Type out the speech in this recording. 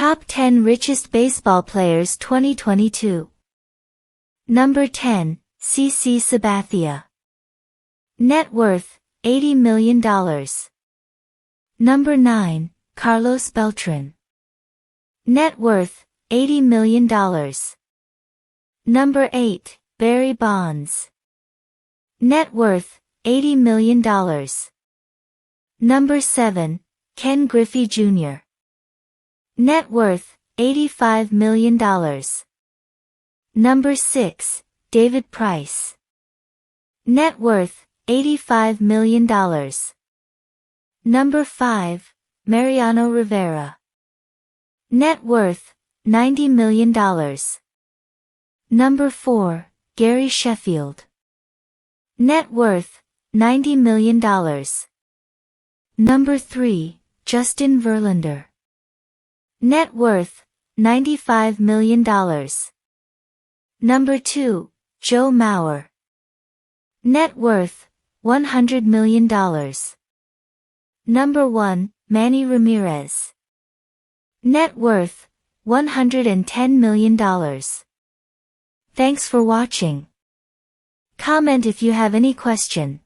Top 10 Richest Baseball Players 2022. Number 10, CC Sabathia. Net worth, $80 million. Number 9, Carlos Beltran. Net worth, $80 million. Number 8, Barry Bonds. Net worth, $80 million. Number 7, Ken Griffey Jr. Net worth, $85 million. Number 6, David Price. Net worth, $85 million. Number 5, Mariano Rivera. Net worth, $90 million. Number 4, Gary Sheffield. Net worth, $90 million. Number 3, Justin Verlander. Net worth, $95 million. Number 2, Joe Mauer. Net worth, $100 million. Number 1, Manny Ramirez. Net worth, $110 million. Thanks for watching. Comment if you have any question.